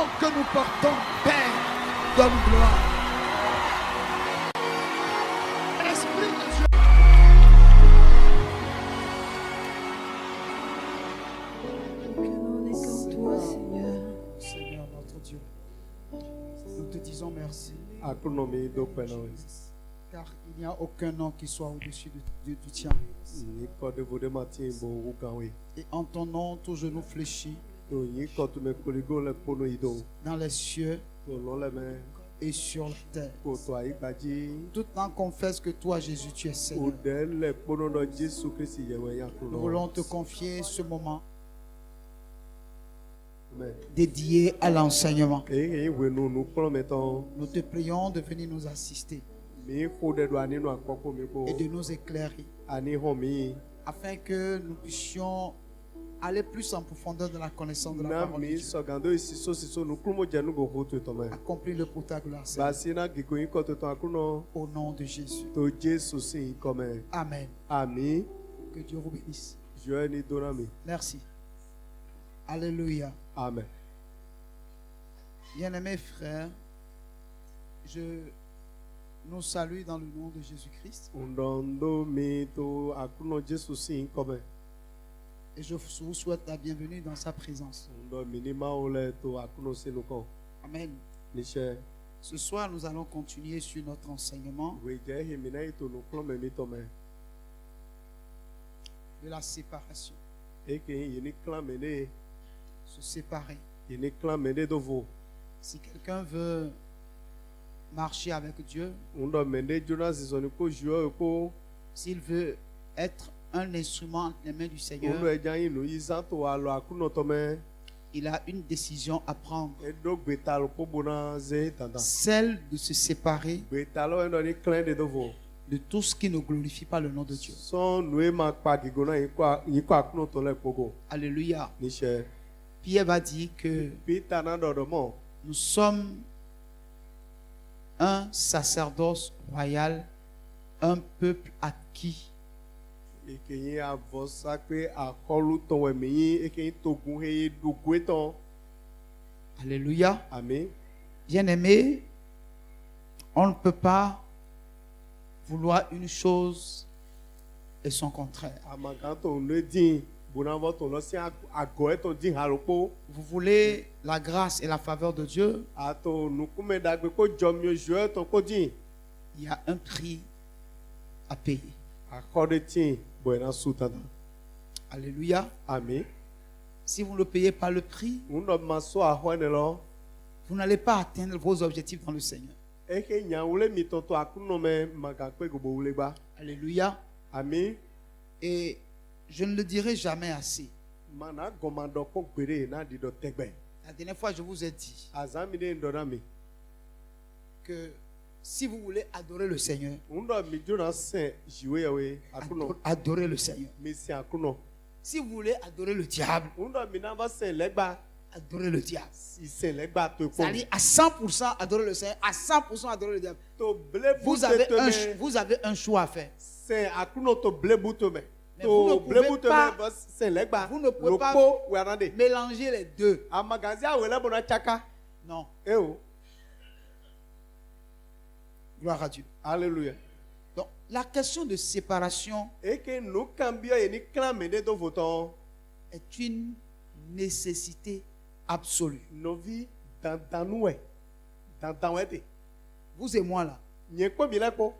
nom que nous portons, Père, donne gloire. Esprit de Dieu. Seigneur notre Dieu, nous te disons merci. Car il n'y a aucun nom qui soit au-dessus du tien. Et en ton nom, tout genou fléchit dans les cieux et sur la terre. Toute langue confesse que toi, Jésus, tu es Seigneur. Nous voulons te confier ce moment dédié à l'enseignement. Nous te prions de venir nous assister et de nous éclairer afin que nous puissions aller plus en profondeur dans la connaissance de la parole de Dieu. Accomplis-le pour ta gloire, Seigneur. Au nom de Jésus. Amen. Amen. Que Dieu vous bénisse. Merci. Alléluia. Amen. Bien-aimés frères, je nous salue dans le nom de Jésus-Christ. Et je vous souhaite la bienvenue dans sa présence. Amen. Ce soir, nous allons continuer sur notre enseignement de la séparation. Se séparer. Si quelqu'un veut marcher avec Dieu, s'il veut être un instrument entre les mains du Seigneur, il a une décision à prendre. Celle de se séparer de tout ce qui ne glorifie pas le nom de Dieu. Alléluia. Pierre va dire que nous sommes un sacerdoce royal, un peuple acquis. Alléluia. Amen. Bien-aimé, on ne peut pas vouloir une chose et son contraire. Vous voulez la grâce et la faveur de Dieu, il y a un prix à payer. Alléluia. Amen. Si vous ne payez pas le prix, vous n'allez pas atteindre vos objectifs dans le Seigneur. Alléluia. Amen. Et je ne le dirai jamais assez. La dernière fois, je vous ai dit que si vous voulez adorer le Seigneur, adorez le Seigneur. Si vous voulez adorer le diable, adorez le diable. C'est-à-dire à 100% adorer le Seigneur, à 100% adorer le diable. Vous avez un choix à faire. Mais vous ne pouvez pas mélanger les deux. Non. Gloire à Dieu. Alléluia. Donc, la question de séparation est une nécessité absolue. Vous et moi là,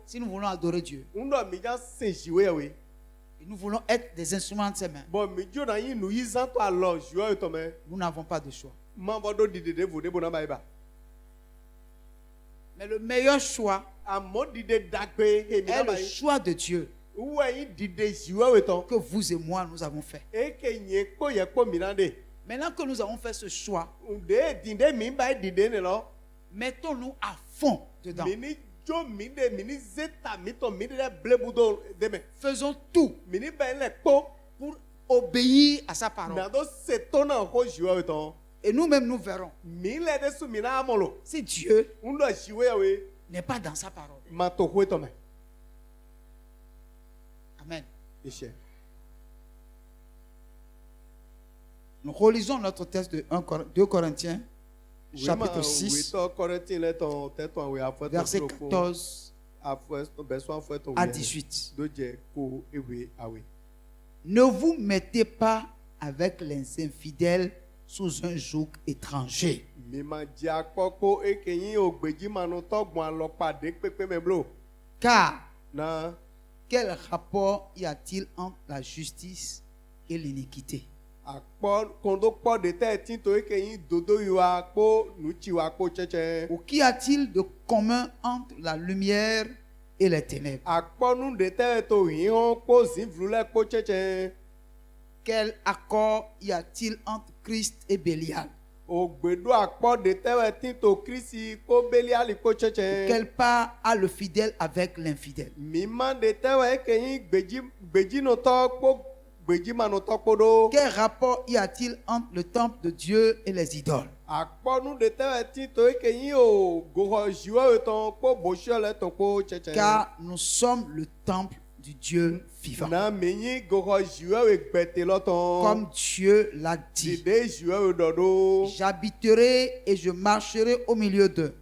si nous voulons adorer Dieu, et nous voulons être des instruments de ses mains, nous n'avons pas de choix. Mais le meilleur choix est le choix de Dieu que vous et moi nous avons fait. Maintenant que nous avons fait ce choix, mettons-nous à fond dedans. Faisons tout pour obéir à sa parole. Et nous-mêmes, nous verrons si Dieu n'est pas dans sa parole. Amen. Nous relisons notre texte de 2 Corinthiens, chapitre 6, verset 14 à 18. Ne vous mettez pas avec les infidèles sous un joug étranger. Car quel rapport y a-t-il entre la justice et l'iniquité? Ou qu'y a-t-il de commun entre la lumière et les ténèbres? Quel accord y a-t-il entre Christ et Bélial? Quelle part a le fidèle avec l'infidèle? Quel rapport y a-t-il entre le temple de Dieu et les idoles? Car nous sommes le temple du Dieu vivant. Comme Dieu l'a dit. J'habiterai et je marcherai au milieu d'eux.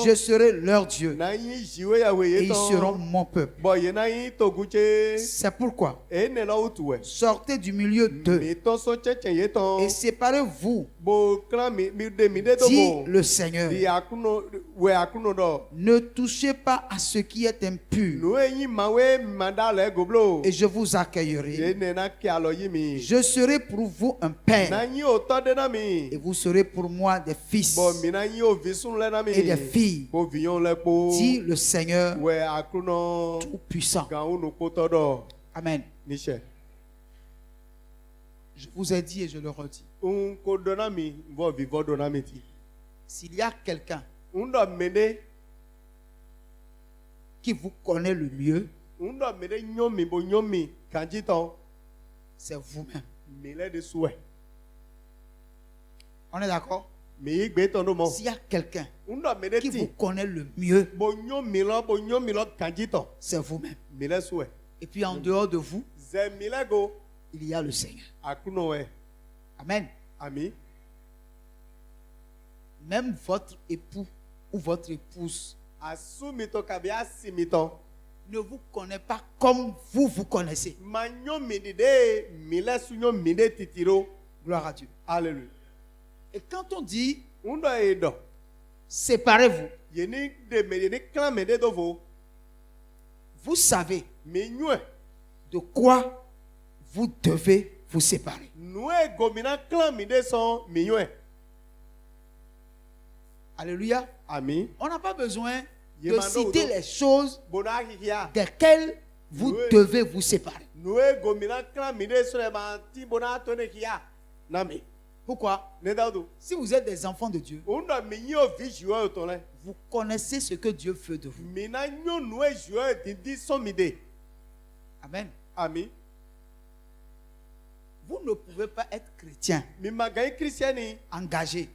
Je serai leur Dieu. Et ils seront mon peuple. C'est pourquoi sortez du milieu d'eux et séparez-vous, dit le Seigneur. Ne touchez pas à ce qui est impur, et je vous accueillerai. Je serai pour vous un père, et vous serez pour moi des fils et des filles, dit le Seigneur Tout-Puissant. Amen. Je vous ai dit et je le redis. S'il y a quelqu'un qui vous connaît le mieux, c'est vous-même. On est d'accord? S'il y a quelqu'un qui vous connaît le mieux, c'est vous-même. Et puis en dehors de vous, il y a le Seigneur. Amen. Même votre époux ou votre épouse ne vous connaît pas comme vous vous connaissez. Gloire à Dieu. Alléluia. Et quand on dit séparez-vous, vous savez de quoi vous devez vous séparer. Alléluia. Amen. On n'a pas besoin de citer les choses desquelles vous devez vous séparer. Pourquoi? Si vous êtes des enfants de Dieu, vous connaissez ce que Dieu veut de vous. Amen. Amen. Vous ne pouvez pas être chrétien, engagé,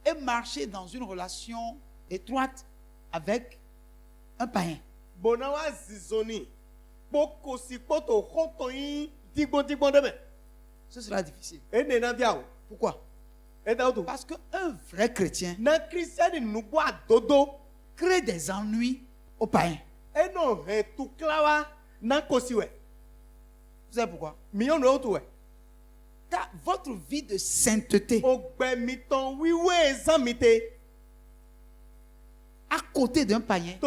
et marcher dans une relation étroite avec un païen. Ce sera difficile. Pourquoi? Parce qu'un vrai chrétien crée des ennuis aux païens. Vous savez pourquoi? Car votre vie de sainteté à côté d'un païen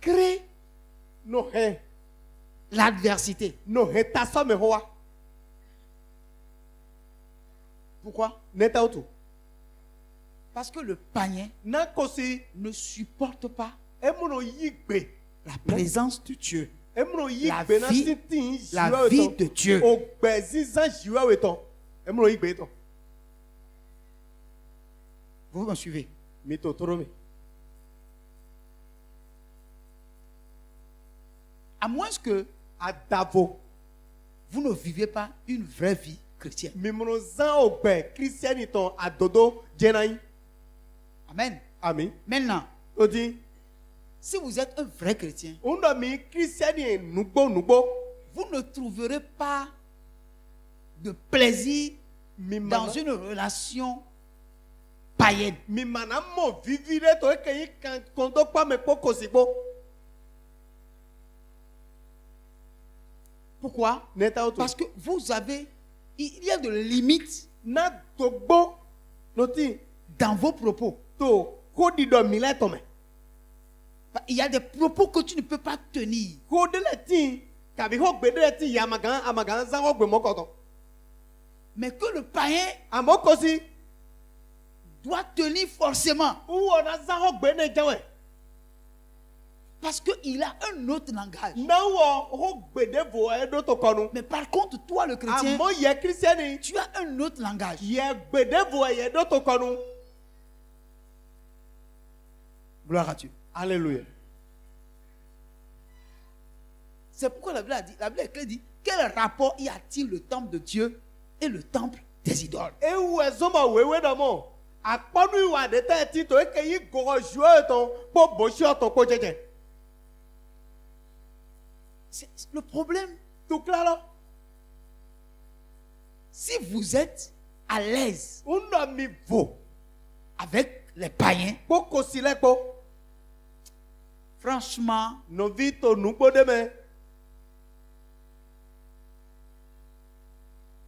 crée l'adversité. Pourquoi? Parce que le païen ne supporte pas la présence de Dieu, la vie de Dieu. Vous me suivez? À moins que vous ne vivez pas une vraie vie chrétienne. Amen. Amen. Maintenant, si vous êtes un vrai chrétien, vous ne trouverez pas de plaisir dans une relation païenne. Pourquoi? Parce que vous avez, il y a de limites dans vos propos. Il y a des propos que tu ne peux pas tenir. Mais que le païen doit tenir forcément. Parce qu'il a un autre langage. Mais par contre, toi le chrétien, tu as un autre langage. Gloire à Dieu. Alléluia. C'est pourquoi la Bible a dit, la Bible dit, quel rapport y a-t-il le temple de Dieu et le temple des idoles? Le problème, si vous êtes à l'aise avec les païens, franchement,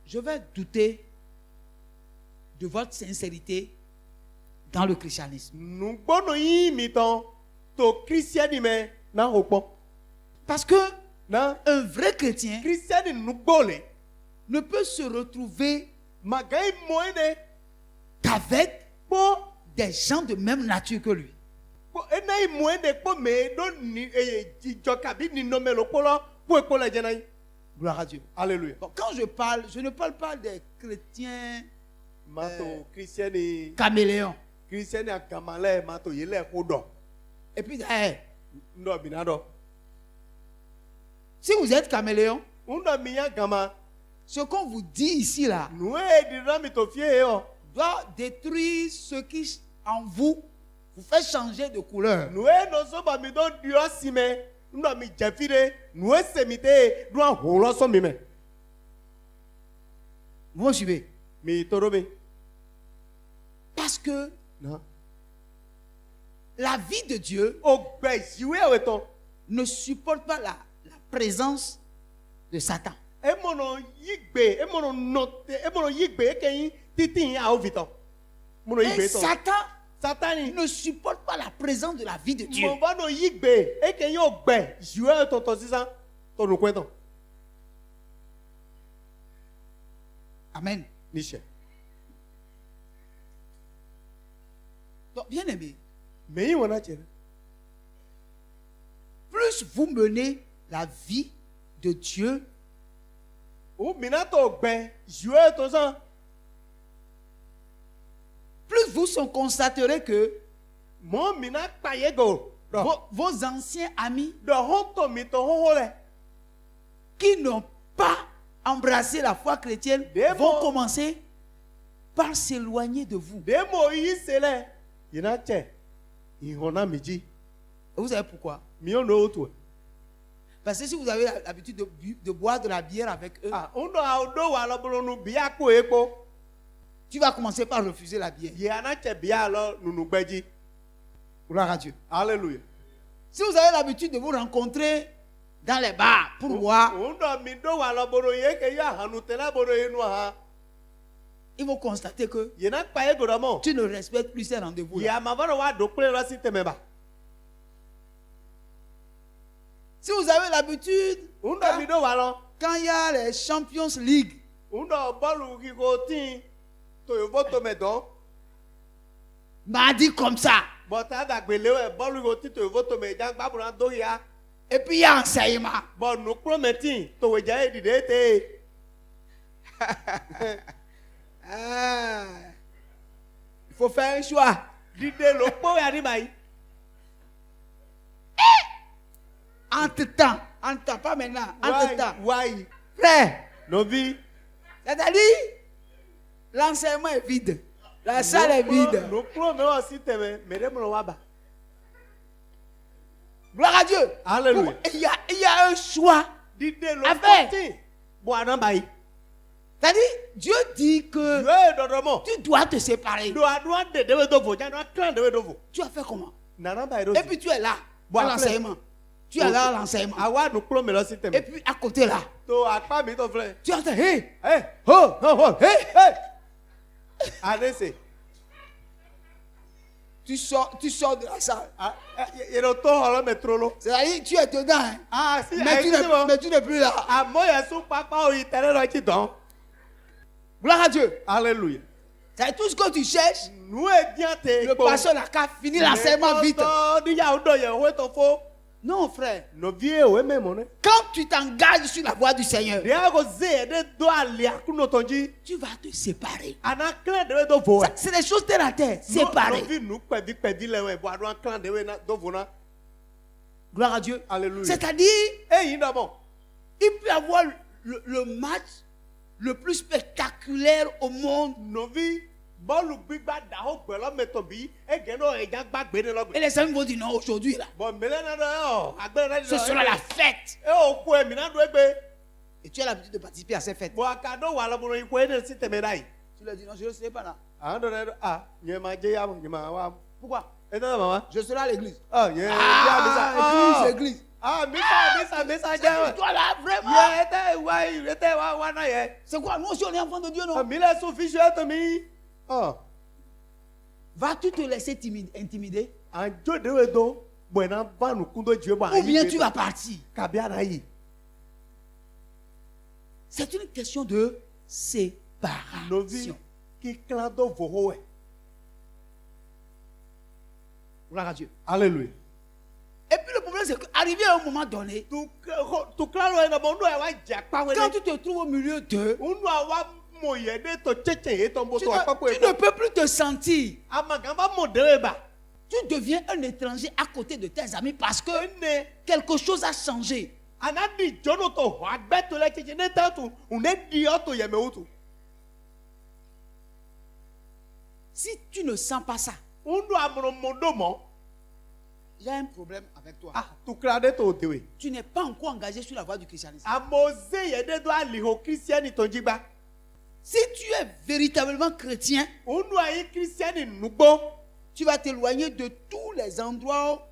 je vais douter de votre sincérité dans le christianisme. Parce que un vrai chrétien ne peut se retrouver qu'avec des gens de même nature que lui. Gloire à Dieu. Alléluia. Donc, quand je parle, je ne parle pas des chrétiens caméléons. Et puis, si vous êtes caméléon, ce qu'on vous dit ici là doit détruire ce qui en vous fait changer de couleur. Vous me suivez? Parce que la vie de Dieu ne supporte pas la présence de Satan. Et Satan ne supporte pas la présence de la vie de Dieu. Amen. Donc, bien aimé, plus vous menez la vie de Dieu, plus vous constaterez que vos anciens amis qui n'ont pas embrassé la foi chrétienne vont commencer par s'éloigner de vous. Vous savez pourquoi? Parce que si vous avez l'habitude de boire de la bière avec eux, tu vas commencer par refuser la bière. Gloire à Dieu. Alléluia. Si vous avez l'habitude de vous rencontrer dans les bars pour boire, ils vont constater que tu ne respectes plus ces rendez-vous. Si vous avez l'habitude, quand il y a les Champions League, mardi comme ça, et puis il y a enseignement. Il faut faire un choix. Entre-temps, pas maintenant, entre-temps. Frère, c'est-à-dire, l'enseignement est vide. La salle est vide. Gloire à Dieu. Alléluia. Il y a un choix à faire. C'est-à-dire, Dieu dit que tu dois te séparer. Tu vas faire comment? Et puis tu es là, à l'enseignement. Tu es là à l'enseignement. Et puis à côté là, tu entends, hey, hey, oh, oh, hey, hey. Tu sors de la salle. C'est-à-dire, tu es dedans. Hein? Mais tu n'es plus là. Gloire à Dieu. Alléluia. C'est tout ce que tu cherches. Le pasteur n'a qu'à finir l'enseignement vite. Non, frère. Quand tu t'engages sur la voie du Seigneur, tu vas te séparer. C'est des choses terre à terre. Séparer. Gloire à Dieu. C'est-à-dire, il peut y avoir le match le plus spectaculaire au monde. Et les amis vont dire non, aujourd'hui là, ce sera la fête. Et tu as l'habitude de participer à ces fêtes. Tu leur dis non, je ne serai pas là. Pourquoi? Je serai à l'église. Église. Toi là, vraiment. C'est quoi? Nous aussi on est enfants de Dieu, non? Vas-tu te laisser intimider? Ou bien tu vas partir? C'est une question de séparation. Gloire à Dieu. Alléluia. Et puis le problème c'est qu'arrivé à un moment donné, quand tu te trouves au milieu d'eux, tu ne peux plus te sentir. Tu deviens un étranger à côté de tes amis parce que quelque chose a changé. Si tu ne sens pas ça, il y a un problème avec toi. Tu n'es pas encore engagé sur la voie du christianisme. Si tu es véritablement chrétien, tu vas t'éloigner de tous les endroits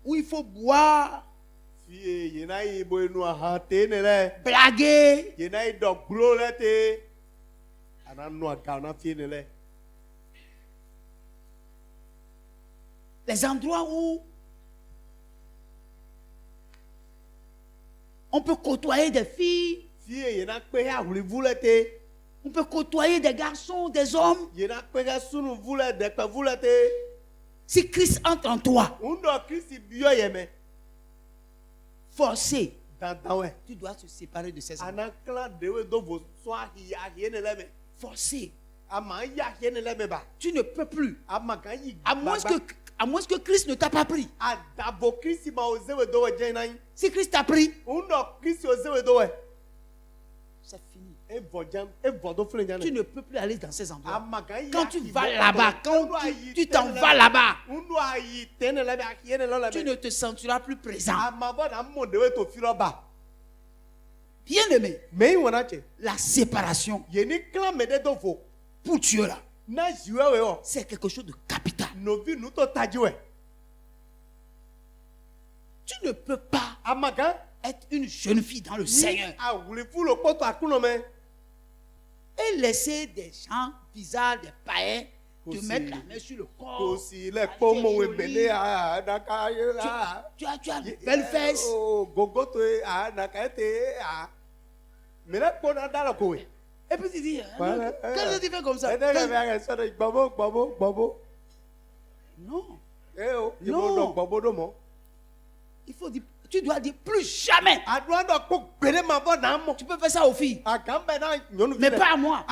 où il faut boire, blaguer. Les endroits où on peut côtoyer des filles, on peut côtoyer des garçons, des hommes. Si Christ entre en toi, forcé, tu dois te séparer de ces hommes. Forcé. Tu ne peux plus. À moins que Christ ne t'a pas pris. Si Christ t'a pris, c'est fini. Tu ne peux plus aller dans ces endroits. Quand tu vas là-bas, quand tu t'en vas là-bas, tu ne te sentiras plus présent. Bien-aimé, la séparation pour Dieu là, c'est quelque chose de capital. Tu ne peux pas être une jeune fille dans le Seigneur et laisser des gens bizarres, des païens, te mettre la main sur le corps. Tu as de belles fesses. Et puis tu dis, qu'est-ce que tu fais comme ça? Non. Non. Il faut dire, tu dois dire plus jamais. Tu peux faire ça aux filles, mais pas à moi.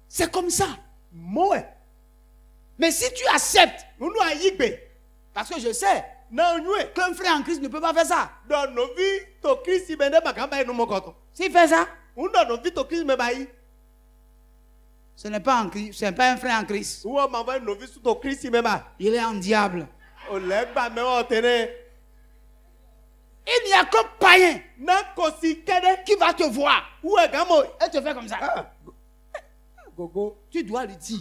C'est comme ça. Mais si tu acceptes, parce que je sais qu'un frère en Christ ne peut pas faire ça. S'il fait ça, ce n'est pas un frère en Christ. Il est en diable. Il n'y a qu'un païen qui va te voir et te faire comme ça. Tu dois lui dire.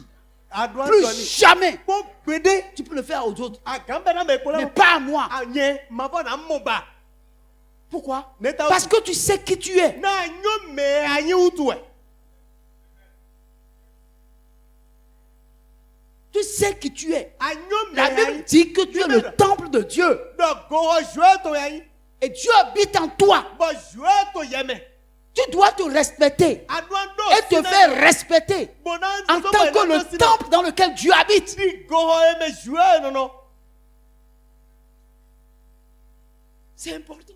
Plus jamais tu peux le faire aux autres, mais pas à moi. Pourquoi? Parce que tu sais qui tu es. Tu sais qui tu es. La Bible dit que tu es le temple de Dieu. Et Dieu habite en toi. Tu dois te respecter et te faire respecter en tant que le temple dans lequel Dieu habite. C'est important.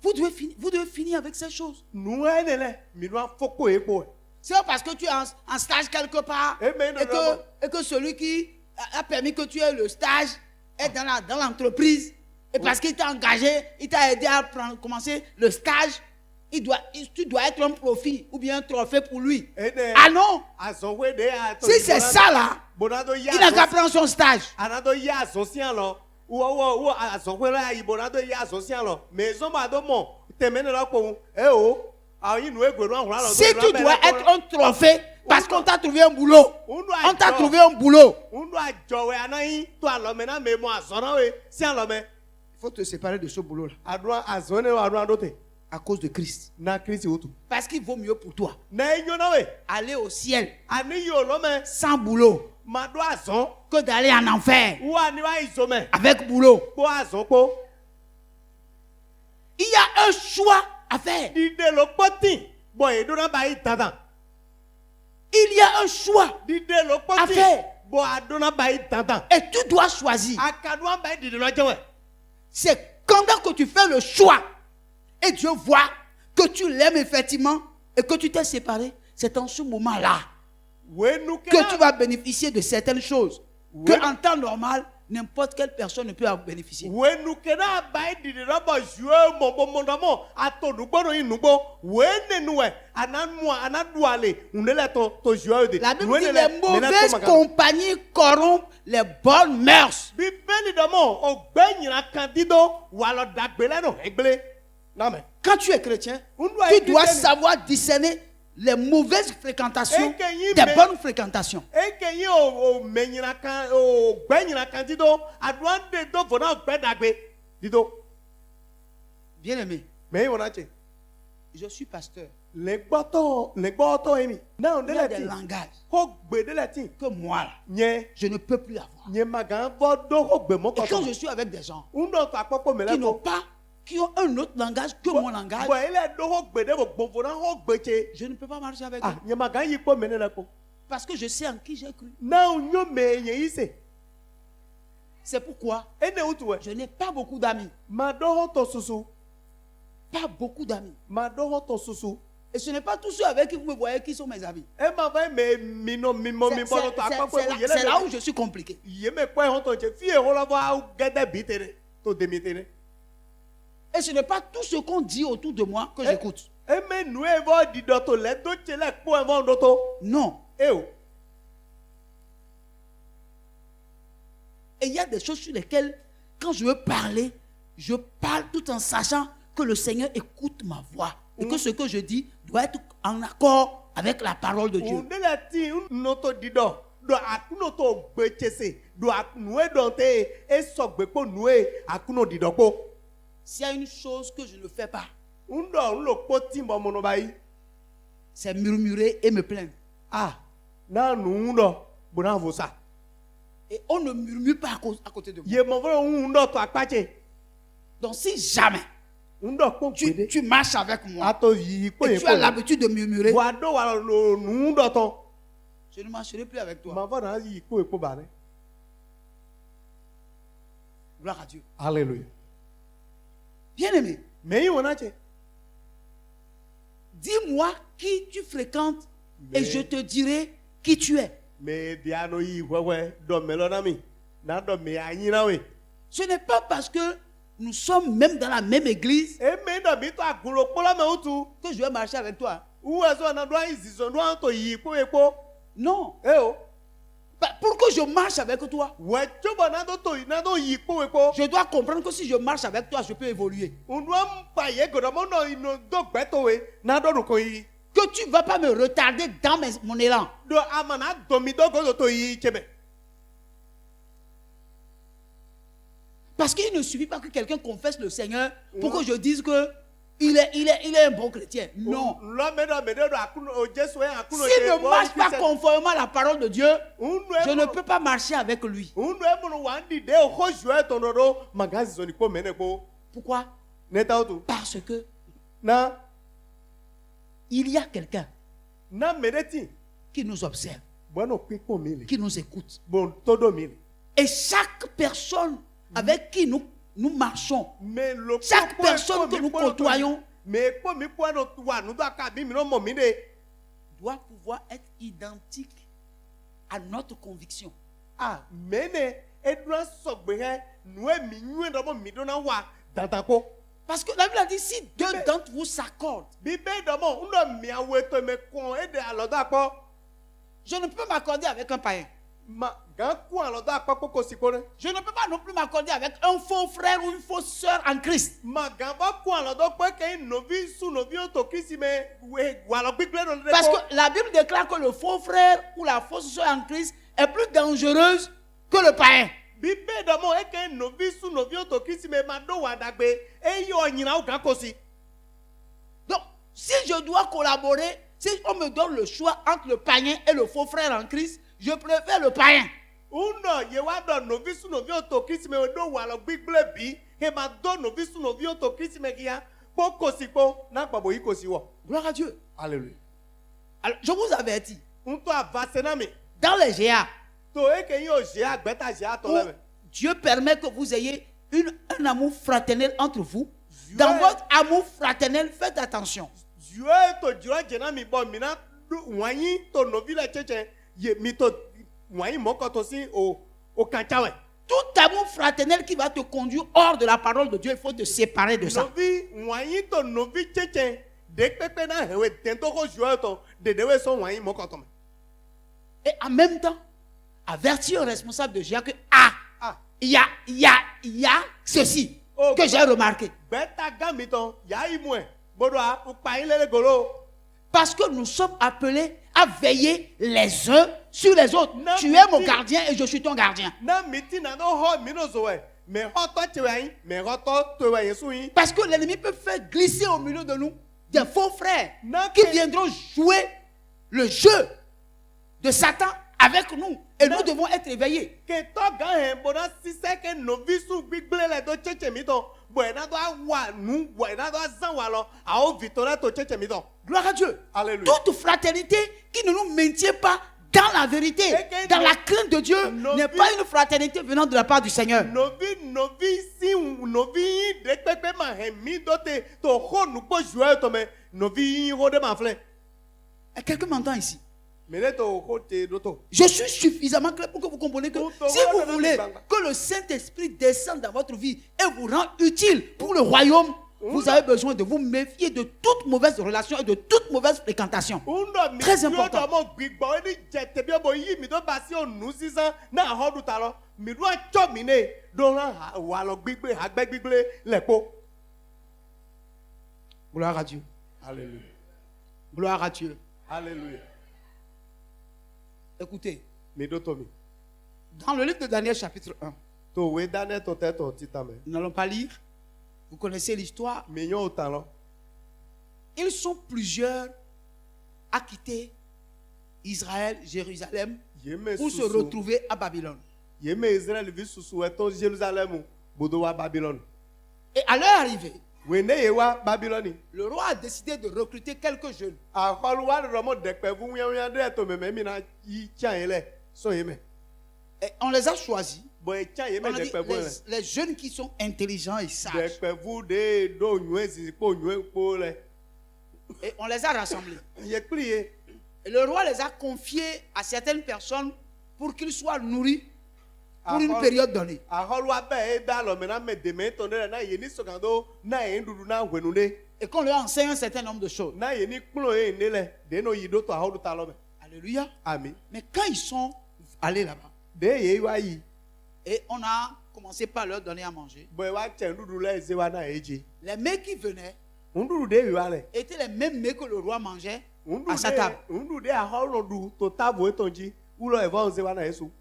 Vous devez finir avec ces choses. C'est pas parce que tu es en stage quelque part et que celui qui a permis que tu aies le stage est dans l'entreprise. Et parce qu'il t'a engagé, il t'a aidé à commencer le stage, tu dois être un profit ou bien un trophée pour lui. Ah non! Si c'est ça là, il n'a qu'à prendre son stage. Si tu dois être un trophée parce qu'on t'a trouvé un boulot, on t'a trouvé un boulot. Il faut te séparer de ce boulot-là. À cause de Christ. Parce qu'il vaut mieux pour toi aller au ciel sans boulot que d'aller en enfer avec boulot. Il y a un choix à faire. Il y a un choix à faire. Et tu dois choisir. C'est quand que tu fais le choix et Dieu voit que tu l'aimes effectivement et que tu t'es séparé, c'est en ce moment-là que tu vas bénéficier de certaines choses que en temps normal, n'importe quelle personne ne peut en bénéficier. La Bible dit les mauvaises compagnies corrompent les bonnes mœurs. Quand tu es chrétien, tu dois savoir discerner les mauvaises fréquentations des bonnes fréquentations. Bien aimé, je suis pasteur. Il y a des langages que moi, je ne peux plus avoir. Et quand je suis avec des gens qui ont un autre langage que mon langage, je ne peux pas marcher avec eux. Parce que je sais en qui j'ai cru. C'est pourquoi je n'ai pas beaucoup d'amis. Pas beaucoup d'amis. Et ce n'est pas tous ceux avec qui vous me voyez qui sont mes amis. C'est là où je suis compliqué. Et ce n'est pas tout ce qu'on dit autour de moi que j'écoute. Non. Et il y a des choses sur lesquelles, quand je veux parler, je parle tout en sachant que le Seigneur écoute ma voix. Et que ce que je dis doit être en accord avec la parole de Dieu. S'il y a une chose que je ne fais pas, c'est murmurer et me plaindre. Et on ne murmure pas à côté de moi. Donc si jamais tu marches avec moi et tu as l'habitude de murmurer, je ne marcherai plus avec toi. Gloire à Dieu. Alléluia. Bien aimé, dis-moi qui tu fréquentes et je te dirai qui tu es. Ce n'est pas parce que nous sommes même dans la même église que je vais marcher avec toi. Non. Pour que je marche avec toi, je dois comprendre que si je marche avec toi, je peux évoluer. Que tu ne vas pas me retarder dans mon élan. Parce qu'il ne suffit pas que quelqu'un confesse le Seigneur pour que je dise que il est un bon chrétien. Non. S'il ne marche pas conformément à la parole de Dieu, je ne peux pas marcher avec lui. Pourquoi? Parce que il y a quelqu'un qui nous observe, qui nous écoute. Et chaque personne avec qui nous marchons, chaque personne que nous côtoyons doit pouvoir être identique à notre conviction. Parce que la Bible a dit, si deux d'entre vous s'accordent, je ne peux m'accorder avec un païen. Je ne peux pas non plus m'accorder avec un faux frère ou une fausse sœur en Christ. Parce que la Bible déclare que le faux frère ou la fausse sœur en Christ est plus dangereuse que le païen. Donc, si je dois collaborer, si on me donne le choix entre le païen et le faux frère en Christ, je préfère le païen. Gloire à Dieu. Alléluia. Alors, je vous avertis. Dans les GA, Dieu permet que vous ayez un amour fraternel entre vous. Dans votre amour fraternel, faites attention. Tout amour fraternel qui va te conduire hors de la parole de Dieu, il faut te séparer de ça. Et en même temps, avertir un responsable de GA que il y a ceci que j'ai remarqué. Parce que nous sommes appelés à veiller les uns sur les autres. Tu es mon gardien et je suis ton gardien. Parce que l'ennemi peut faire glisser au milieu de nous des faux frères qui viendront jouer le jeu de Satan avec nous. Et nous devons être éveillés. Gloire à Dieu. Alléluia. Toute fraternité qui ne nous maintient pas dans la vérité, dans la crainte de Dieu, n'est pas une fraternité venant de la part du Seigneur. Quelqu'un m'entend ici? Je suis suffisamment clair pour que vous compreniez que si vous voulez que le Saint-Esprit descende dans votre vie et vous rende utile pour le royaume, vous avez besoin de vous méfier de toute mauvaise relation et de toute mauvaise fréquentation. Très important. Gloire à Dieu. Alléluia. Gloire à Dieu. Alléluia. Écoutez, dans le livre de Daniel chapitre 1, nous n'allons pas lire, vous connaissez l'histoire. Ils sont plusieurs à quitter Israël, Jérusalem, pour se retrouver à Babylone. Et à leur arrivée, le roi a décidé de recruter quelques jeunes. Et on les a choisis. On a dit, les jeunes qui sont intelligents et sages. Et on les a rassemblés. Et le roi les a confiés à certaines personnes pour qu'ils soient nourris pour une période donnée. Et qu'on leur enseigne un certain nombre de choses. Alléluia. Amen. Mais quand ils sont allés là-bas, Et on a commencé par leur donner à manger. Les mets qui venaient étaient les mêmes mets que le roi mangeait à sa table.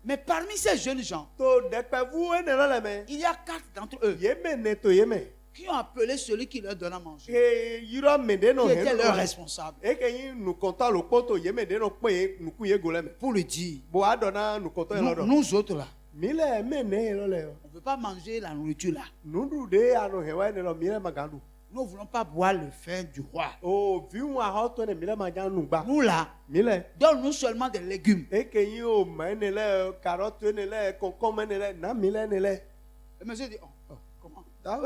Mais parmi ces jeunes gens, il y a 4 d'entre eux qui ont appelé celui qui leur donne à manger, qui était leur responsable, pour lui dire, nous autres là, on ne veut pas manger la nourriture là. Nous ne voulons pas boire le vin du roi. Nous là, donne-nous seulement des légumes. Le monsieur dit, comment? La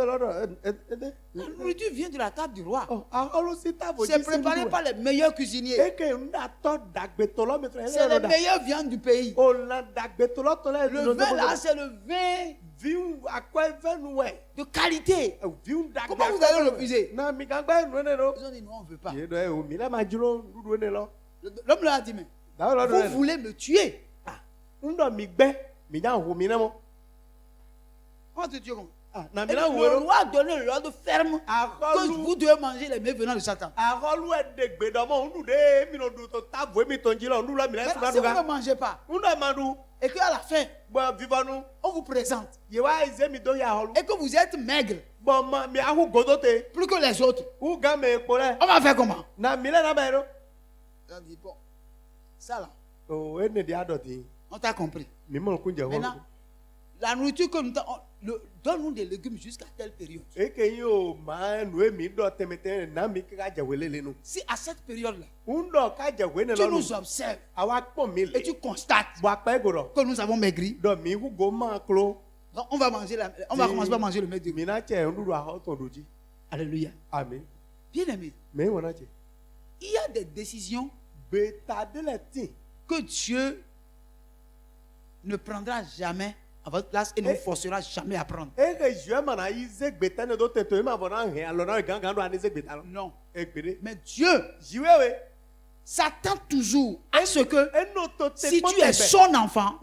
nourriture vient de la table du roi. C'est préparé par les meilleurs cuisiniers. C'est les meilleures viandes du pays. Le vin là, c'est le vin de qualité. Comment vous allez le refuser? Ils ont dit non, on ne veut pas. L'homme leur a dit, mais vous voulez me tuer? On va te tuer comment? Et le roi a donné l'ordre ferme que vous devez manger les mets venant de Satan. Mais si vous ne mangez pas, et qu'à la fin, on vous présente, et que vous êtes maigre, plus que les autres, on va faire comment? On dit, bon, ça là, on t'a compris. Maintenant, la nourriture que nous donne-nous des légumes jusqu'à telle période. Si à cette période-là, tu nous observes et tu constates que nous avons maigri, donc on va commencer par manger le mets de riz. Alléluia. Amen. Bien aimé, il y a des décisions que Dieu ne prendra jamais à votre place et ne vous forcera jamais à prendre. Non. Mais Dieu s'attend toujours à ce que si tu es son enfant,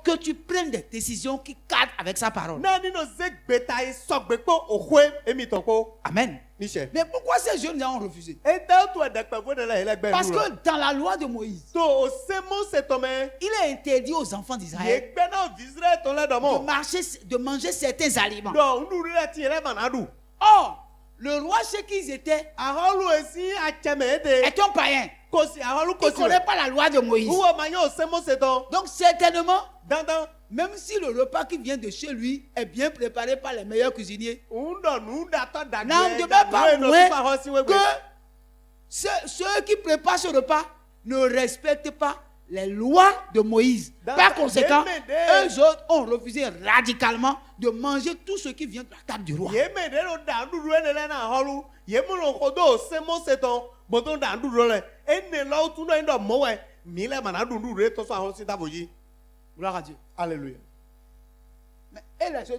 que tu prennes des décisions qui cadrent avec sa parole. Amen. Mais pourquoi ces jeunes ont refusé? Parce que dans la loi de Moïse, il est interdit aux enfants d'Israël de manger certains aliments. Or, le roi chez qui ils étaient est un païen qui ne connaît pas la loi de Moïse. Donc certainement, même si le repas qui vient de chez lui est bien préparé par les meilleurs cuisiniers, n'en demeure pas moins que ceux qui préparent ce repas ne respectent pas les lois de Moïse. Par conséquent, eux autres ont refusé radicalement de manger tout ce qui vient de la table du roi. Gloire à Dieu. Alléluia. Mais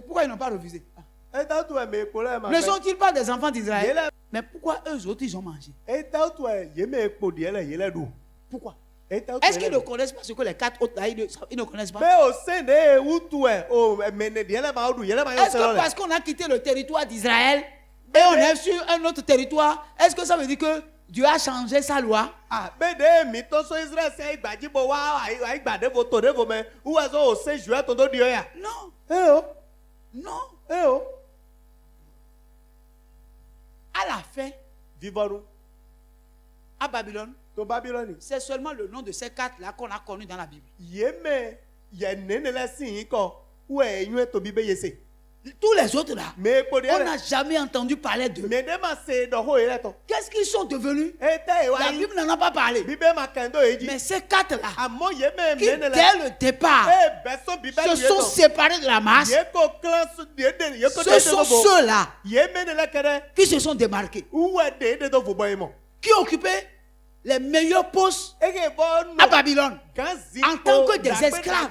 pourquoi ils n'ont pas refusé? Ne sont-ils pas des enfants d'Israël? Mais pourquoi eux autres ils ont mangé? Pourquoi? Est-ce qu'ils ne connaissent pas ce que les 4 autres là, ils ne connaissent pas? Est-ce que parce qu'on a quitté le territoire d'Israël et on est sur un autre territoire, est-ce que ça veut dire que Dieu a changé sa loi? Non. Non. À la fin, à Babylone, c'est seulement le nom de ces 4 là qu'on a connu dans la Bible. Tous les autres là, on n'a jamais entendu parler d'eux. Qu'est-ce qu'ils sont devenus? La Bible n'en a pas parlé. Mais ces 4 là, qui dès le départ se sont séparés de la masse, ce sont ceux là qui se sont démarqués, qui occupaient les meilleurs postes à Babylone en tant que des esclaves.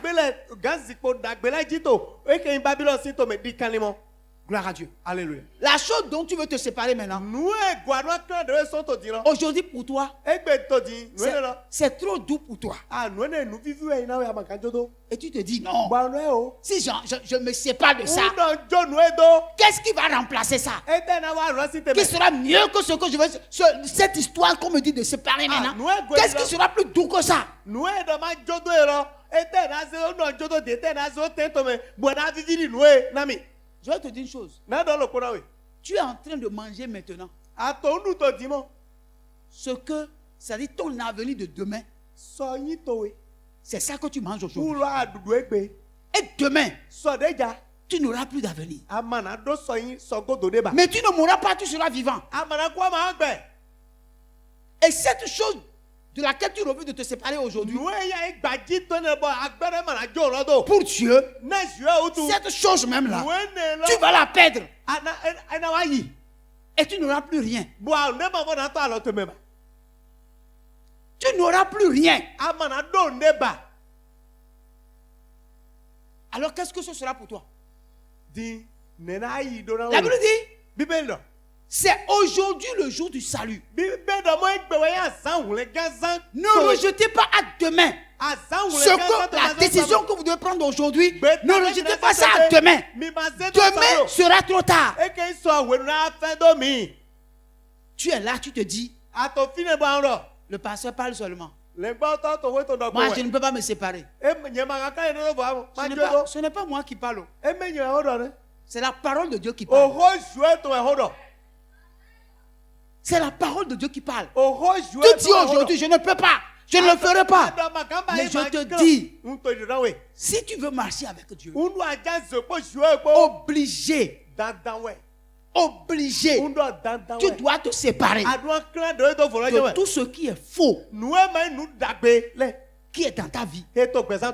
Gloire à Dieu. Alléluia. La chose dont tu veux te séparer maintenant, Aujourd'hui aujourd'hui pour toi, c'est trop doux pour toi. Et tu te dis non. Si je me sépare de ça, qu'est-ce qui va remplacer ça? Qui sera mieux que ce que je veux? Cette histoire qu'on me dit de séparer maintenant, qu'est-ce qui sera plus doux que ça? Je vais te dire une chose. Tu es en train de manger maintenant ce que, c'est-à-dire ton avenir de demain. C'est ça que tu manges aujourd'hui. Et demain, tu n'auras plus d'avenir. Mais tu ne mourras pas, tu seras vivant. Et cette chose de laquelle tu refuses de te séparer aujourd'hui, pour Dieu, cette chose même là, tu vas la perdre. Et tu n'auras plus rien. Tu n'auras plus rien. Alors qu'est-ce que ce sera pour toi? La Bible dit, c'est aujourd'hui le jour du salut. Ne rejetez pas à demain. La décision que vous devez prendre aujourd'hui, ne rejetez pas ça à demain. Demain sera trop tard. Tu es là, tu te dis, le pasteur parle seulement. Moi, je ne peux pas me séparer. Ce n'est pas moi qui parle. C'est la parole de Dieu qui parle. C'est la parole de Dieu qui parle. Tu dis aujourd'hui, je ne peux pas. Je ne le ferai pas. Mais je te dis, si tu veux marcher avec Dieu, obligé, tu dois te séparer de tout ce qui est faux, qui est dans ta vie.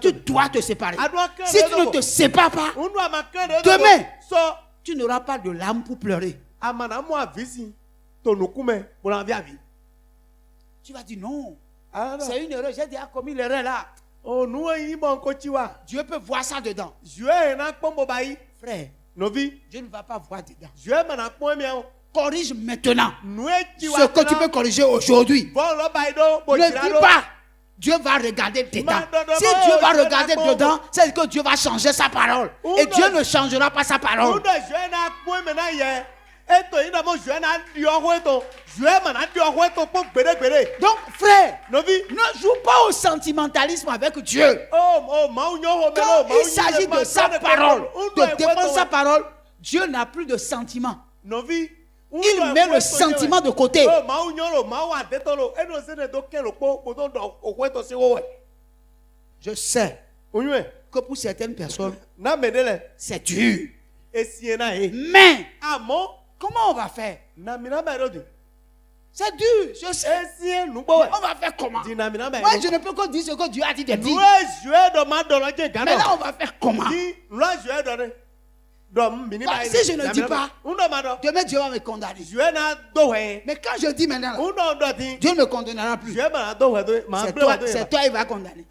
Tu dois te séparer. Si tu ne te sépares pas, demain, tu n'auras pas de larmes pour pleurer. Tu vas dire non. C'est une erreur. J'ai déjà commis l'erreur là. Dieu peut voir ça dedans. Frère, Dieu ne va pas voir dedans. Corrige maintenant ce que tu peux corriger aujourd'hui. Ne dis pas Dieu va regarder dedans. Si Dieu va regarder dedans, c'est que Dieu va changer sa parole. Et Dieu ne changera pas sa parole. Donc frère, ne joue pas au sentimentalisme avec Dieu. Quand il s'agit de sa parole, de défendre sa parole, Dieu n'a plus de sentiment. Il met le sentiment de côté. Je sais que pour certaines personnes, c'est dur. Mais comment on va faire? C'est dur, je sais. On va faire comment? Moi, je ne peux que dire ce que Dieu a dit de dire. Mais là, on va faire comment? Si je ne dis pas, demain Dieu va me condamner. Mais quand je dis maintenant, Dieu ne me condamnera plus. C'est toi, il va condamner.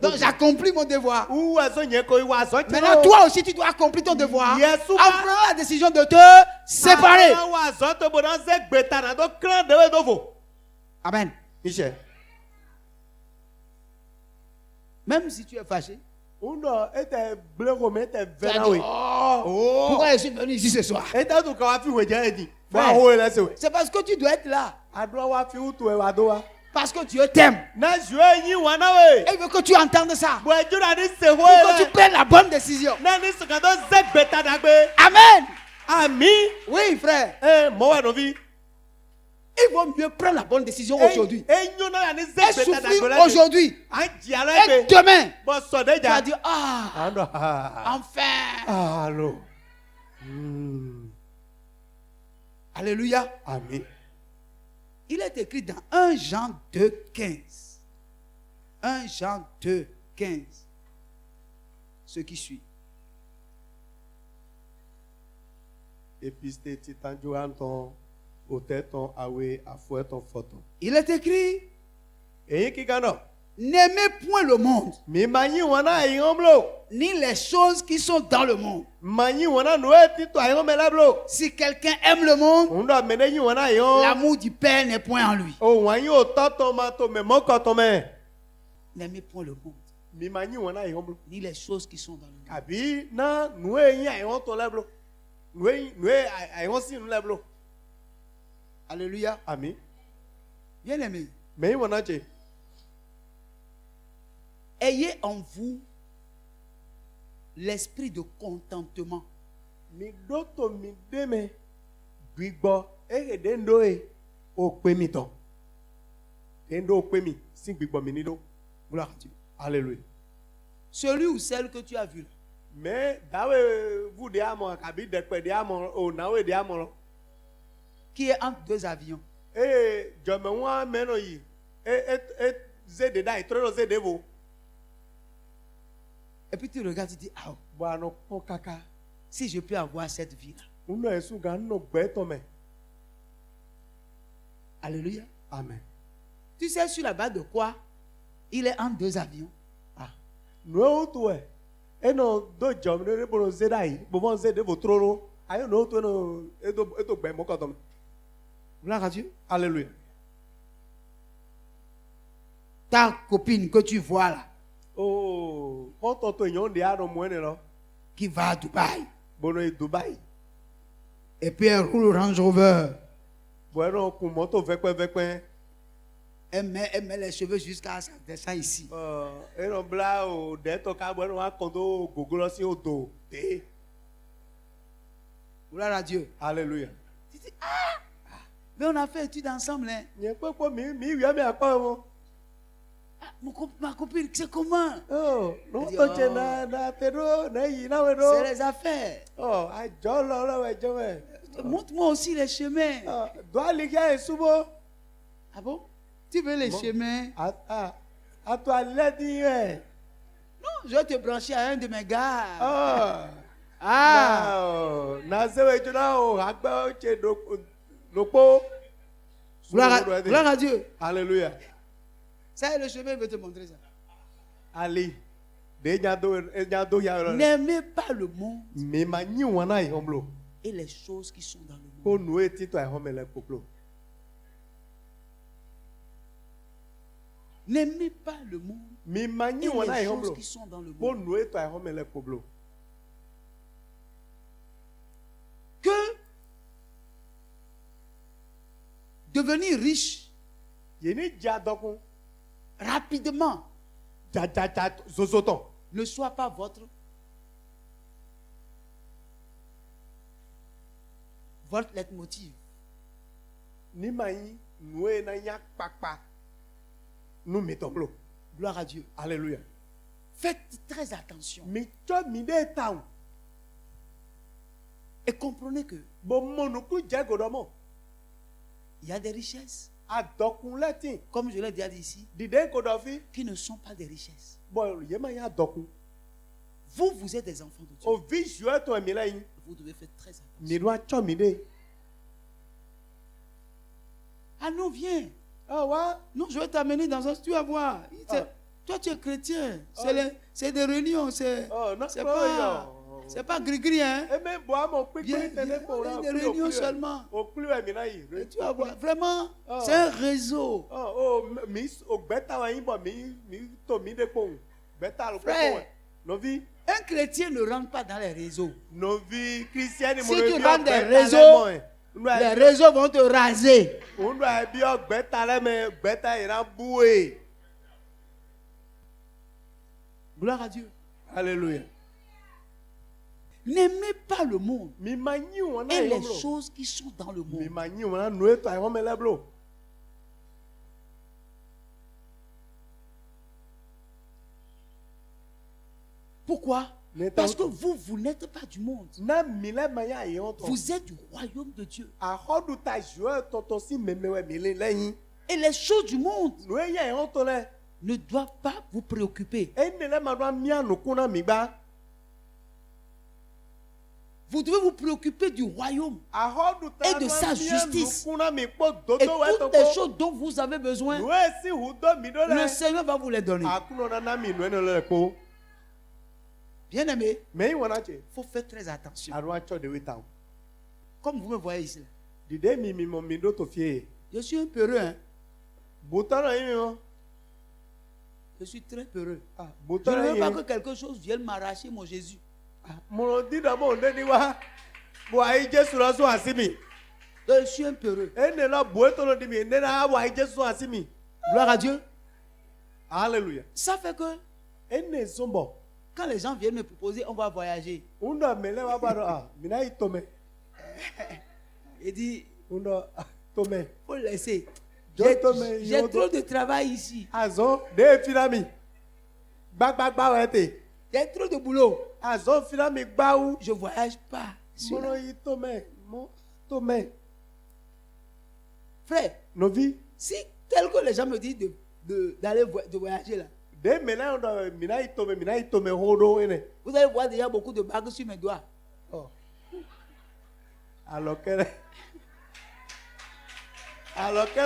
Donc j'accomplis mon devoir. Maintenant toi aussi tu dois accomplir ton devoir en prenant la décision de te séparer. Amen. Même si tu es fâché, pourquoi je suis venu ici ce soir? C'est parce que tu dois être là. Parce que Dieu t'aime. Et il veut que tu entendes ça. Pour que tu prennes la bonne décision. Amen. Oui, frère. Il vaut mieux prendre la bonne décision aujourd'hui. Et souffrir aujourd'hui. Et demain, tu vas dire, enfin. Alléluia. Amen. Il est écrit dans 1 Jean 2,15. 1 Jean 2,15. Ce qui suit. Il est écrit N'aimez point le monde, Mi manyi wana ayomblo. ni les choses qui sont dans le monde. Manyi wana noe tito ayomela blo. Si quelqu'un aime le monde, Unda menenyi wana ayon. l'amour du Père n'est point en lui. O wanyi o toto mato me moko to me. N'aimez point le monde, Mi manyi wana ayomblo. ni les choses qui sont dans le monde. Abi na noe yin ayon to leblo. Noe ayon si nu leblo. Alléluia. Ami. Bien aimé, Me wana che. ayez en vous l'esprit de contentement. Mi doto mi deme. Gbigbo ege dendo e o pe mi ton. Dendo o pe mi sin gbigbo mi nido. Gloire à Dieu. Alléluia. Celui ou celle que tu as vu là, Mais dawe vous de amo kabi dekpe de amo o nawe de amo. qui est entre deux avions. Jome wa meno yi. Zede da itrolo zede vo. Et puis tu regardes, tu dis, ah, Boano po kaka. si je peux avoir cette vie-là. Uno esu ga no gbe to me. Alléluia. Amen. Tu sais sur la base de quoi il est entre deux avions. Ah. No to e. Eno do jom ne bo zeda yi. Bo von zede vo trolo. Ayo no to no eto gbe mo ko to me. Gloire à Dieu. Alléluia. Ta copine que tu vois là, Oh, quand to yon de aro mo ne lo. qui va à Dubaï, Bono e Dubai. et puis elle roule Range Rover, Bueno ku moto vekwe. elle met les cheveux jusqu'à ça descend ici. Eno bla o de to ka bueno wa kondo gogolo si odo. Gloire à Dieu. Alléluia. Tu dis, ah, mais on a fait études ensemble. Hein. Nye po mi wi ami akwa mo. Ah, ma copine, c'est comment? Oh, no Dis, to oh. che na pero na yi na we C'est do. les affaires. Oh, a jo lo we jo we. Montre-moi aussi les chemins. Oh, do ali ga esubo. Ah bon? Tu veux les Bon. chemins? A to ale di we. Non, je vais te brancher à un de mes gars. Oh. Ah! Na se we jo na o agba o che do po. Gloire à Dieu. Alléluia. Ça y est, le chemin, il veut te montrer ça. Ali. De nya do ya ro. N'aimez pas le monde Me manyi wana yi homblo. et les choses qui sont dans le monde. Ko nu etito ai homele poplo. N'aimez pas le monde Mi et manyi wana les yi choses homblo. qui sont dans le Ko monde. nu eto ai homele poplo. Que devenir riche Yeni jadokun. rapidement Zozoton. ne soit pas votre leitmotiv. Ni manyi nu na nya kpakpa. Nu mi tomblo. Gloire à Dieu. Alléluia. Faites très attention Mi cho mi de taun. et comprenez que Bo monu ku je godomo. il y a des richesses, Adokun letin. comme je l'ai déjà dit ici, Dide kodofi. qui ne sont pas des richesses. Bo ye ma ya dokun. Vous êtes des enfants de Dieu. O vi jue to mi la yin. Vous devez faire très attention. Mi do cho mi de. Ah non, viens. Ah wa. Non, je vais t'amener dans un... Tu vas voir. Ah. Toi, tu es chrétien. Ah. C'est des réunions. C'est Oh, non, pas gris-gris, hein. Et même bois mon quick Viens, des réunions seulement. Au plus à Minaï. Et tu vas voir. Vraiment, Ah. c'est un réseau. Oh, miss, au bêta wa imbo, mi to mi de pong. Bêta le Frère. Novi, Un chrétien ne rentre pas dans les réseaux. novi, chrétienne, Si tu rentres des réseaux, les réseaux vont te raser. On doit bien bêta là, mais bêta ira boué. Gloire à Dieu. Alléluia. N'aimez pas le monde Mi mani on a et les yomlo. choses qui sont dans le Mi monde. mani on a noué to ayom eleblo. Pourquoi? Parce que vous n'êtes pas du monde. Na mile maya yonto. Vous êtes du royaume de Dieu. A hodu ta joie tonton si memewe mile leyin. Et les choses du monde Noué ya yonto le. ne doivent pas vous préoccuper. Enele ma do mia no kuna mi gba. Vous devez vous préoccuper du royaume et de sa justice. Et toutes les choses dont vous avez besoin, le Seigneur va vous les donner. Bien aimé, il faut faire très attention. Comme vous me voyez ici. Je suis un peureux. Hein? Je suis très peureux. Je ne veux pas que quelque chose vienne m'arracher mon Jésus. Je suis un peureux. Gloire à Dieu. Alléluia. Ça fait que quand les gens viennent me proposer, on va voyager. Il dit, faut laisser. J'ai trop de travail ici. J'ai trop de boulot. Je ne voyage pas. Frère, si tel que les gens me disent d'aller voyager là, vous allez voir déjà beaucoup de bagues sur mes doigts. Oh. Alors que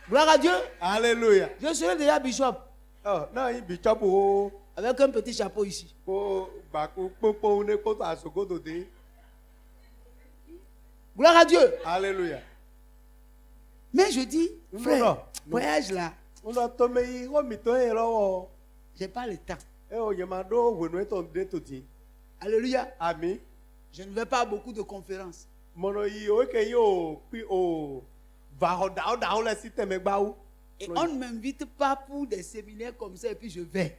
gloire à Dieu. Alléluia. Je serai déjà bishop. Oh, non, bishop. Avec un petit chapeau ici. Gloire à Dieu. Alléluia. Mais je dis, frère, voyage là. J'ai pas le temps. Alléluia. Amen. Je ne vais pas à beaucoup de conférences. Et on ne m'invite pas pour des séminaires comme ça et puis je vais.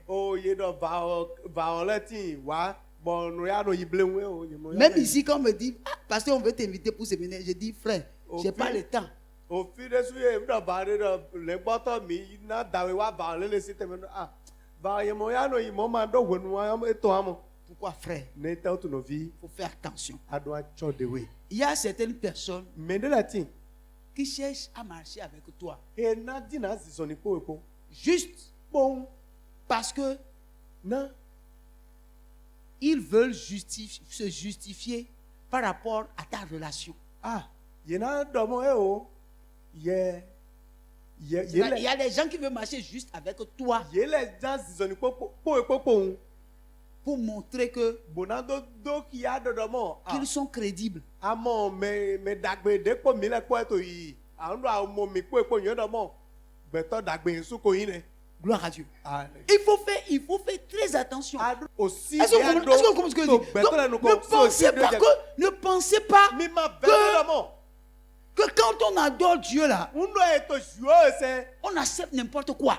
Même ici, quand on me dit, parce qu'on veut t'inviter pour séminaire, je dis, frère, je n'ai pas le temps. Pourquoi, frère? Il faut faire attention. Il y a certaines personnes qui cherchent à marcher avec toi. Juste parce que ils veulent se justifier par rapport à ta relation. Il y a des gens qui veulent marcher juste avec toi pour montrer que qu'ils sont crédibles. Gloire à Dieu. Il faut faire très attention. Est-ce que vous comprenez ce que je dis? Ne pensez pas que quand on adore Dieu là, on accepte n'importe quoi.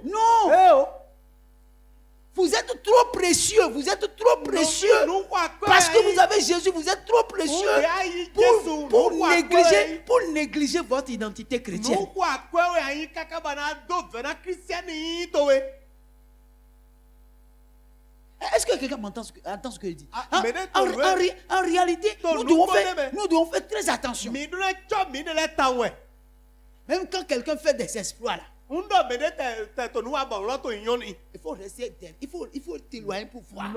Non. Vous êtes trop précieux. Vous êtes trop précieux. Parce que vous avez Jésus, vous êtes trop précieux pour négliger votre identité chrétienne. Est-ce que quelqu'un entend ce que je dis? En réalité, nous devons faire très attention. Même quand quelqu'un fait des exploits là, il faut rester derrière. Il faut t'éloigner pour voir.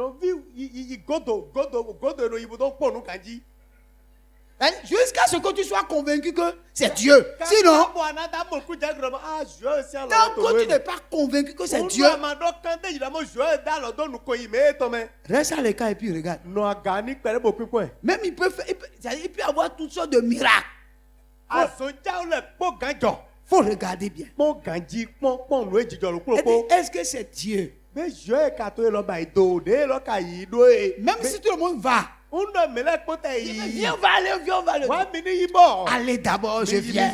Jusqu'à ce que tu sois convaincu que c'est Dieu. Sinon, tant que tu n'es pas convaincu que c'est Dieu, reste à l'écart et puis regarde. Même il peut avoir toutes sortes de miracles. Faut regarder bien. Est-ce que c'est Dieu? Même si tout le monde va. Viens, on va aller. Allez d'abord, je viens.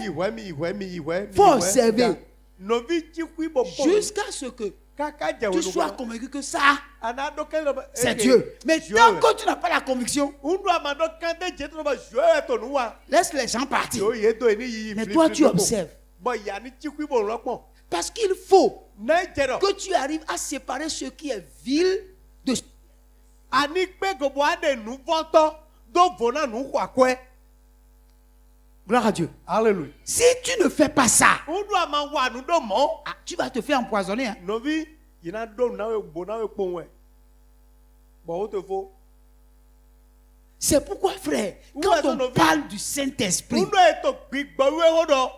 Faut observer. Jusqu'à ce que tu sois convaincu que ça, c'est Dieu. Mais tant que tu n'as pas la conviction, laisse les gens partir. Mais toi, tu observes. Parce qu'il faut que tu arrives à séparer ce qui est vil de gloire à Dieu. Alléluia. Si tu ne fais pas ça, tu vas te faire empoisonner. Hein? C'est pourquoi, frère, quand on parle du Saint-Esprit,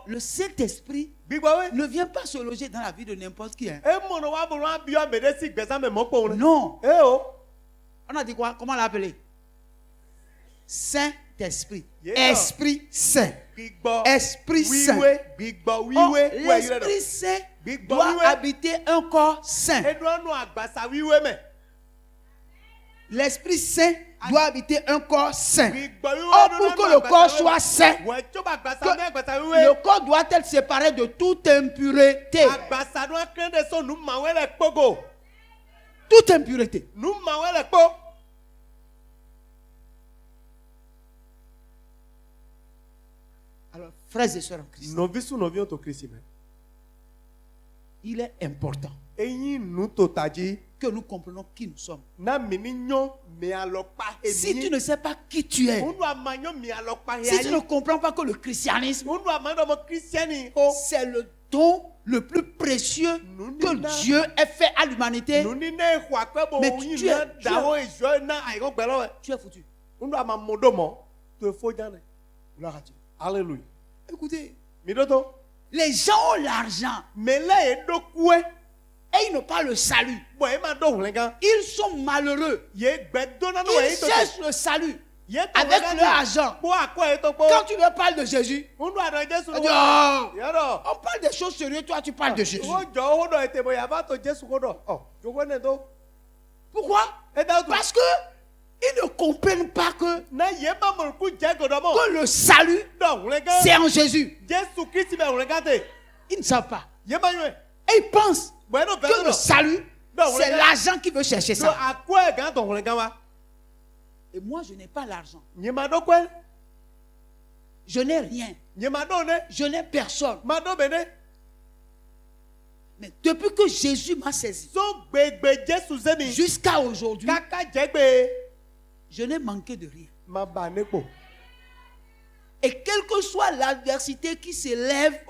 le Saint-Esprit ne vient pas se loger dans la vie de n'importe qui. Hein. Non. On a dit quoi? Comment l'appeler? Saint-Esprit. Esprit Saint. Esprit Saint. Oh, l'Esprit Saint doit habiter un corps saint. L'Esprit Saint doit habiter un corps saint. Oh, pour que le corps soit saint, le corps doit être séparé de toute impureté. Toute impureté. Alors, frères et sœurs en Christ, il est important que nous comprenions qui nous sommes. Si tu ne sais pas qui tu es, si tu ne comprends pas que le christianisme, c'est le don le plus précieux que Dieu ait fait à l'humanité, mais tu es foutu. Gloire à Dieu. Alléluia. Écoutez, les gens ont l'argent, et ils n'ont pas le salut. Ils sont malheureux. Ils cherchent le salut avec leur argent. Quand tu leur parles de Jésus, on parle des choses sérieuses, toi tu parles de Jésus. Pourquoi? Parce que ils ne comprennent pas que le salut, c'est en Jésus. Ils ne savent pas. Et ils pensent que le salut, c'est l'argent qui veut chercher ça. Et moi, je n'ai pas l'argent. Je n'ai rien. Je n'ai personne. Mais depuis que Jésus m'a saisi, jusqu'à aujourd'hui, je n'ai manqué de rien. Et quelle que soit l'adversité qui s'élève,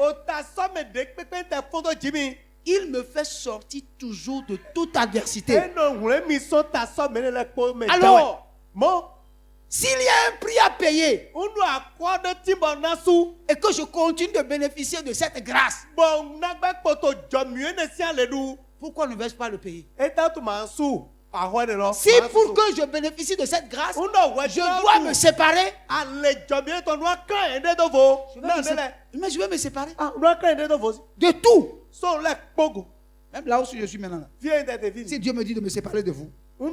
il me fait sortir toujours de toute adversité. Alors, s'il y a un prix à payer et que je continue de bénéficier de cette grâce, pourquoi ne vais-je pas le payer? Si pour que je bénéficie de cette grâce, je dois me séparer, mais je vais me séparer de tout. Même là où je suis maintenant. Si Dieu me dit de me séparer de vous, vous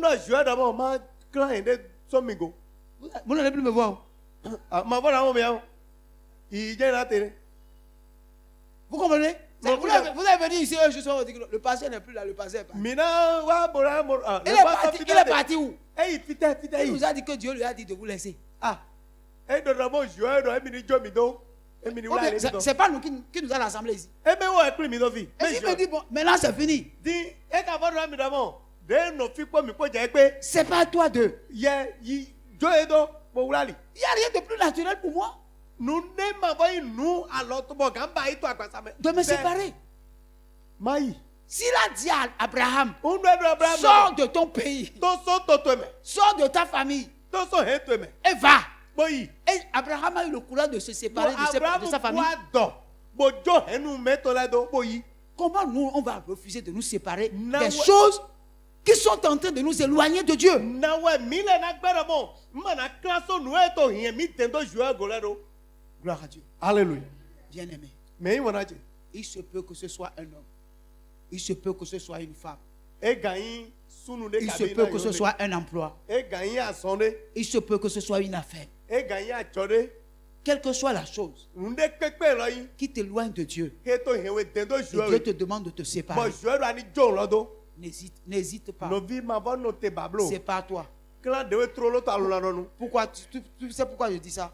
n'allez plus me voir. Vous comprenez? Vous avez venu ici, le pasteur n'est plus là, le pasteur est parti. Il est parti où? Il nous a dit que Dieu lui a dit de vous laisser. C'est pas nous qui nous a rassemblés ici. Et il me dit, bon, maintenant c'est fini. C'est pas toi deux. Il n'y a rien de plus naturel pour moi de me séparer. S'il a dit à Abraham, sors de ton pays, sors de ta famille et va. Et Abraham a eu le courage de se séparer de sa famille. Comment nous, on va refuser de nous séparer des choses qui sont en train de nous éloigner de Dieu? Gloire à Dieu. Alléluia. Bien-aimé, il se peut que ce soit un homme. Il se peut que ce soit une femme. Il se peut que ce soit un emploi. Il se peut que ce soit une affaire. Quelle que soit la chose qui t'éloigne de Dieu, et Dieu te demande de te séparer, n'hésite pas. Sépare-toi. Pourquoi? Tu sais pourquoi je dis ça?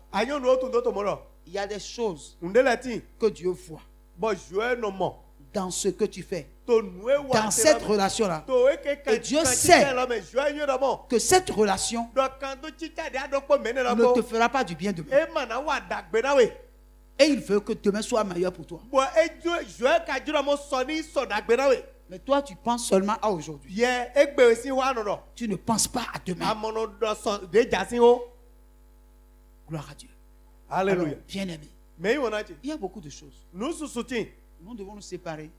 Il y a des choses que Dieu voit dans ce que tu fais, dans cette relation-là. Et Dieu sait que cette relation ne te fera pas du bien demain. Et il veut que demain soit meilleur pour toi. Mais toi, tu penses seulement à aujourd'hui. Tu ne penses pas à demain. Gloire à Dieu. Alléluia. Bien aimé. Il y a beaucoup de choses. Nous devons nous séparer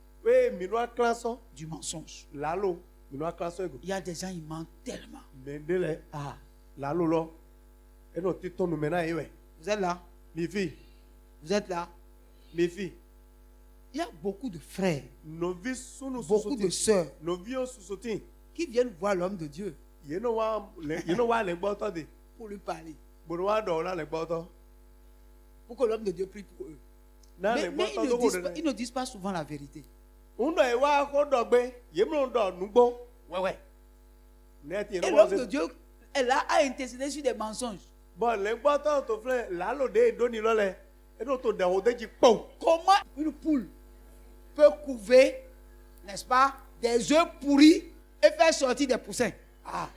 du mensonge. Il y a des gens, ils mentent tellement. Vous êtes là? Vous êtes là? Il y a beaucoup de frères, beaucoup de sœurs qui viennent voir l'homme de Dieu pour lui parler. Pour que l'homme de Dieu prie pour eux. Mais ils ne disent pas souvent la vérité. Et l'homme de Dieu est là à intercéder sur des mensonges. Comment une poule peut couver, n'est-ce pas, des œufs pourris et faire sortir des poussins? Hein?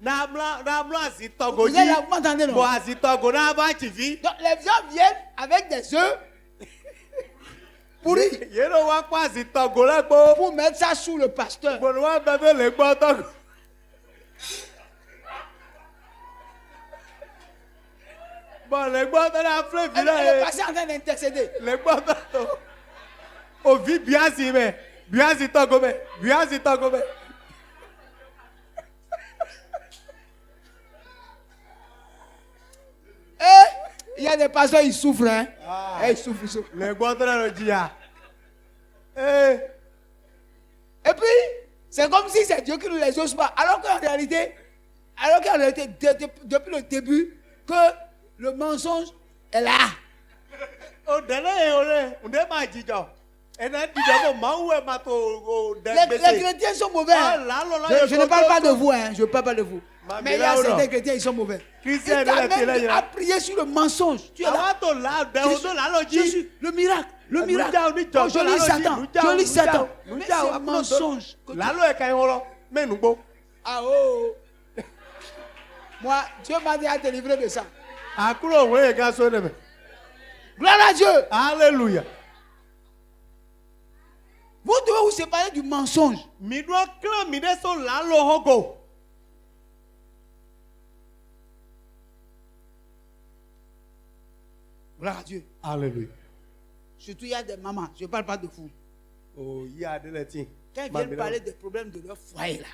Vous êtes là, vous m'entendez, non? Donc les gens viennent avec des œufs pourris pour mettre ça sous le pasteur. Et le pasteur est en train d'intercéder. Il y a des pasteurs, ils souffrent. Hein? Ils souffrent, ils souffrent. Et puis, c'est comme si c'est Dieu qui ne les ose pas. Alors qu'en réalité, depuis le début, que le mensonge est là. Les chrétiens sont mauvais. Je ne parle pas de vous. Je ne parle pas de vous. Mais il y a certains chrétiens, ils sont mauvais. Ils t'amènent à prier sur le mensonge. Tu es là. Jésus, le miracle. Le miracle. Oh, je lis Satan. Je lis Satan. Mais c'est un mensonge. Ah oh. Moi, Dieu m'a dit à te livrer de ça. Gloire à Dieu. Alléluia. Vous devez vous séparer du mensonge. Gloire à Dieu. Alléluia. Surtout, il y a des mamans. Je ne parle pas de vous. Oh, il y a des lettres. Quand ils viennent parler des problèmes de leur foyer là.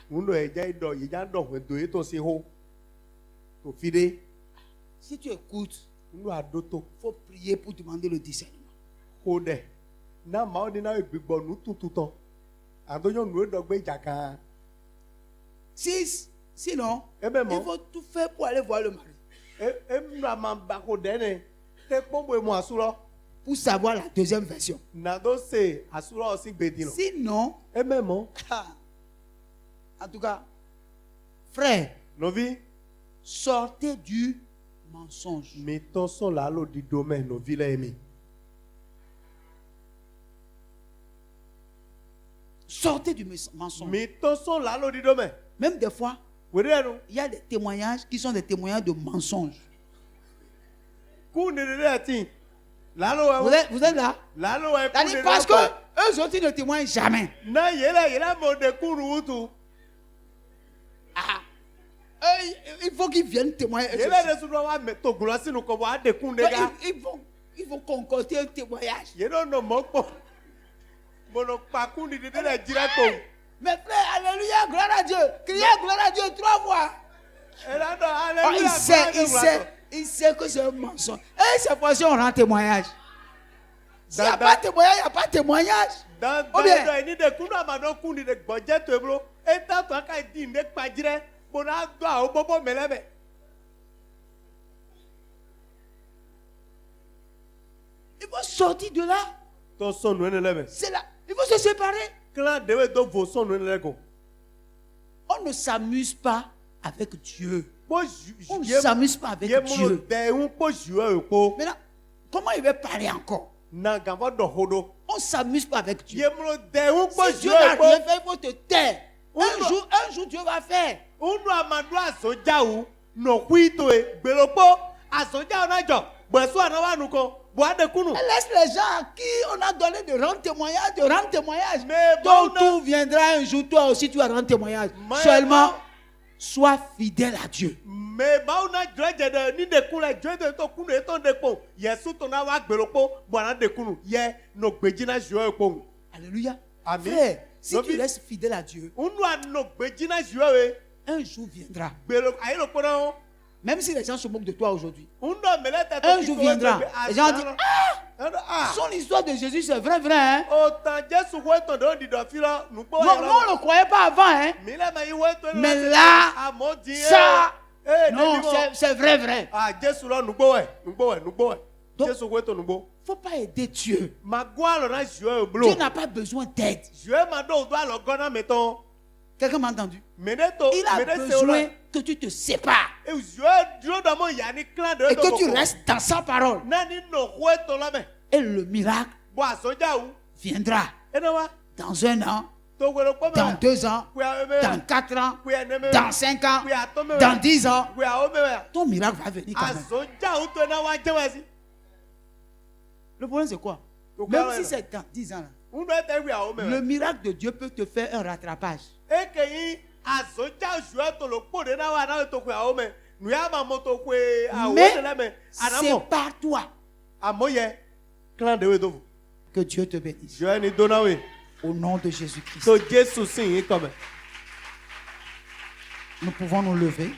Si tu écoutes, il faut prier pour demander le discernement. Sinon, il faut tout faire pour aller voir le mari. Pour savoir la deuxième version. Sinon, en tout cas, frère, sortez du mensonge. Sortez du mensonge. Même des fois, il y a des témoignages qui sont des témoignages de mensonges. Vous êtes là? Parce que eux autres ne témoignent jamais. Il faut qu'ils viennent témoigner. Il faut concocter un témoignage. Mais frère, alléluia, gloire à Dieu. Criez gloire à Dieu 3 fois. Il sait que c'est un mensonge. Et cette fois-ci, on rend témoignage. S'il n'y a pas de témoignage, il n'y a pas de témoignage. Il faut sortir de là. C'est là. Il faut se séparer. On ne s'amuse pas avec Dieu. On ne s'amuse pas avec Dieu. Maintenant, comment il va parler encore? On ne s'amuse pas avec Dieu. Si Dieu n'a rien fait, il faut te taire. Un jour, Dieu va faire. laisse les gens à qui on a donné de rendre témoignage. Mais Ton tour viendra un jour, toi aussi tu vas rendre témoignage. Seulement, sois fidèle à Dieu. Mais Alléluia. Amen. Frère, si tu restes fidèle à Dieu, un jour viendra. Même si les gens se moquent de toi aujourd'hui, un jour viendra. Les gens disent, son histoire de Jésus c'est vrai, hein? Non, on ne le croyait pas avant, hein? Mais là, ça, non, c'est vrai. Donc, il ne faut pas aider Dieu. Dieu n'a pas besoin d'aide. Quelqu'un m'a entendu? Il a besoin que tu te sépares et que tu restes dans sa parole. Et le miracle viendra dans 1 an, dans 2 ans, dans 4 ans, dans 5 ans, dans 10 ans. Ton miracle va venir quand même. Le problème c'est quoi? Même si c'est dans 10 ans, là, le miracle de Dieu peut te faire un rattrapage. Mais c'est pas toi. Que Dieu te bénisse. Au nom de Jésus-Christ. Nous pouvons nous lever.